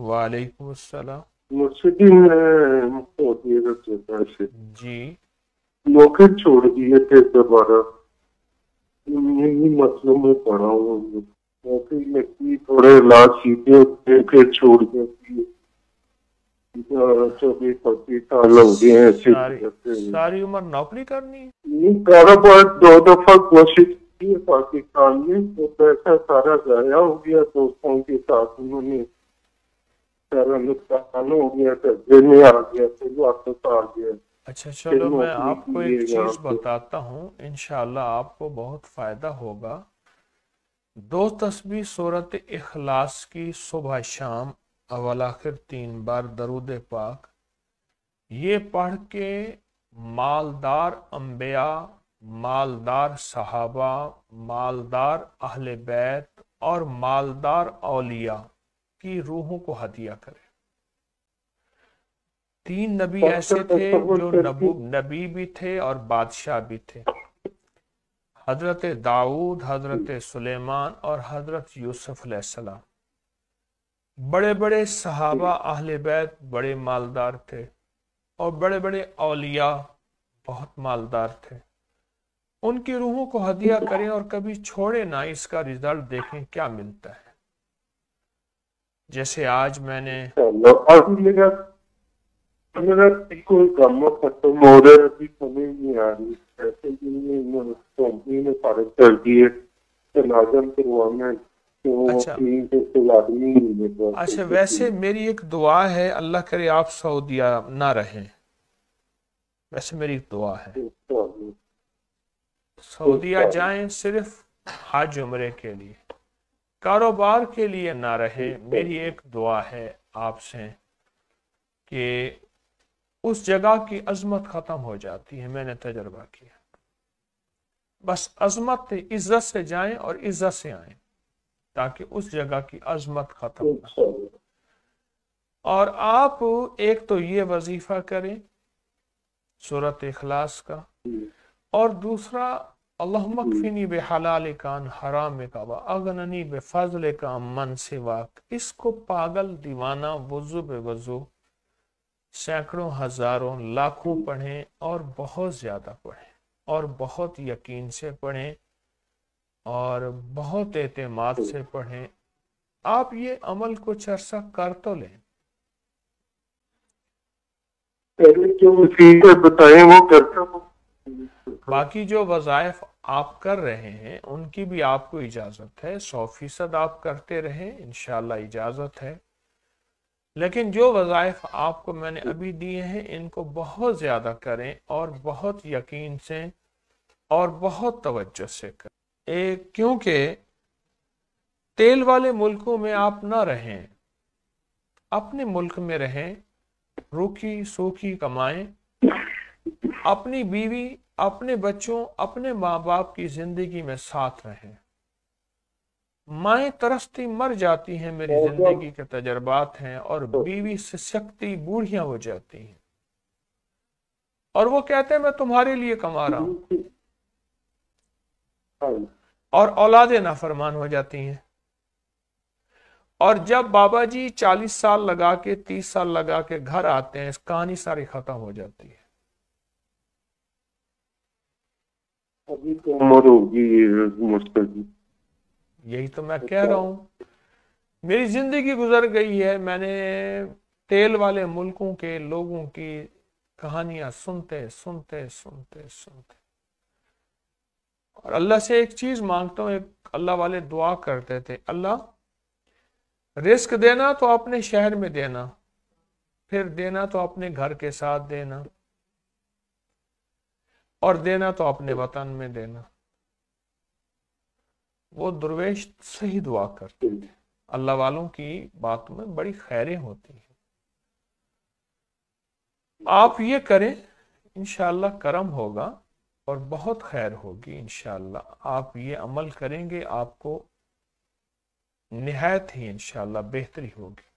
वालेकुम अस्सलाम। मुर्शिदी में होती है से जी। मौके छोड़ दिए थे दोबारा। इन्हीं मसलों में पड़ा हूँ। मौके में की थोड़े इलाज सीखे होते फिर छोड़ दिए। 24-25 साल हो गए हैं ऐसे सारी करते हुए। सारी उम्र नौकरी करनी है। ये कारोबार 2 दफा कोशिश की है पाकिस्तान में, तो पैसा सारा जाया हो गया। दोस्तों के साथ उन्होंने सारा नुकसान हो गया, कर्जे में आ गया, फिर वापस आ गया। अच्छा फिर चलो, मैं नौकरी आपको की एक है यहाँ चीज़ पे। बताता हूँ, इंशाअल्लाह आपको बहुत फ़ायदा होगा। दो तस्बीह सूरत इखलास की सुबह शाम अवल आखिर 3 बार दरूद पाक, ये पढ़ के मालदार अंबिया, मालदार सहाबा, मालदार अहले बैत और मालदार औलिया की रूहों को हदिया करें। 3 नबी सबसे ऐसे थे तसव्वुर जो करके नबी भी थे और बादशाह भी थे। हजरत दाऊद, हजरत सुलेमान और हजरत यूसुफ अलैहिस्सलाम। बड़े बड़े सहाबा अहले बैत बड़े मालदार थे, और बड़े बड़े औलिया बहुत मालदार थे। उनकी रूहों को हदिया करें और कभी छोड़े ना, इसका रिजल्ट देखें क्या मिलता है। जैसे आज मैंने चलो अभी मेरा मेरा कोई काम खत्म हो रहा है, अभी समझ नहीं आ रही। ऐसे कंपनी ने फारिग कर दिए, तनाजम करवाना है, तो वो अच्छा तीन से कोई आदमी नहीं मिल रहा अच्छा, कैसे। वैसे मेरी एक दुआ है, अल्लाह करे आप सऊदीया ना रहें। वैसे मेरी एक दुआ है, सऊदीया जाएं सिर्फ हज उम्रे के लिए, कारोबार के लिए ना रहे। मेरी एक दुआ है आपसे कि उस जगह की अजमत खत्म हो जाती है, मैंने तजर्बा किया। बस अजमत इज्जत से जाएं और इज्जत से आएं, ताकि उस जगह की अजमत खत्म ना। और आप एक तो ये वजीफा करें सूरत इखलास का, और दूसरा अल्लाहुम्मकफिनी बेहलालिका अन हरामिका व अगननी बेफज़लिका अम्मन सिवाक। इसको पागल दीवाना वुजू बेवजू सैकड़ों हजारों लाखों पढ़ें, और बहुत ज्यादा पढ़ें, और बहुत यकीन से पढ़ें, और बहुत एतमाद से पढ़ें। आप ये अमल कुछ अरसा कर तो लें। पहले जो वसीले बताए वो करता हूँ। बाकी जो वज़ाइफ आप कर रहे हैं उनकी भी आपको इजाज़त है, 100% आप करते रहें, इंशाअल्लाह इजाज़त है। लेकिन जो वज़ाइफ आपको मैंने अभी दिए हैं इनको बहुत ज़्यादा करें, और बहुत यकीन से और बहुत तवज्जो से करें। क्योंकि तेल वाले मुल्कों में आप ना रहें, अपने मुल्क में रहें, रूखी सूखी कमाएं, अपनी बीवी, अपने बच्चों, अपने माँ बाप की जिंदगी में साथ रहें। माएँ तरसती मर जाती हैं, मेरी जिंदगी के तजर्बात हैं, और बीवी से सख्ती बूढ़ियां हो जाती हैं, और वो कहते हैं मैं तुम्हारे लिए कमा रहा हूं, और औलादे नाफरमान हो जाती हैं। और जब बाबा जी 40 साल लगा के 30 साल लगा के घर आते हैं, इस कहानी सारी खत्म हो जाती है। अभी तो उम्र होगी मुस्तकी। यही तो मैं कह रहा हूं, मेरी जिंदगी गुजर गई है, मैंने तेल वाले मुल्कों के लोगों की कहानियां सुनते सुनते सुनते सुनते। और अल्लाह से एक चीज मांगता हूं, एक अल्लाह वाले दुआ करते थे, अल्लाह रिस्क देना तो अपने शहर में देना, फिर देना तो अपने घर के साथ देना, और देना तो अपने वतन में देना। वो दुर्वेश सही दुआ करते थे। अल्लाह वालों की बात में बड़ी खैरें होती हैं। आप ये करें, इंशाअल्लाह करम होगा और बहुत खैर होगी इंशाअल्लाह। आप ये अमल करेंगे, आपको निहायत ही इंशाअल्लाह बेहतरी होगी।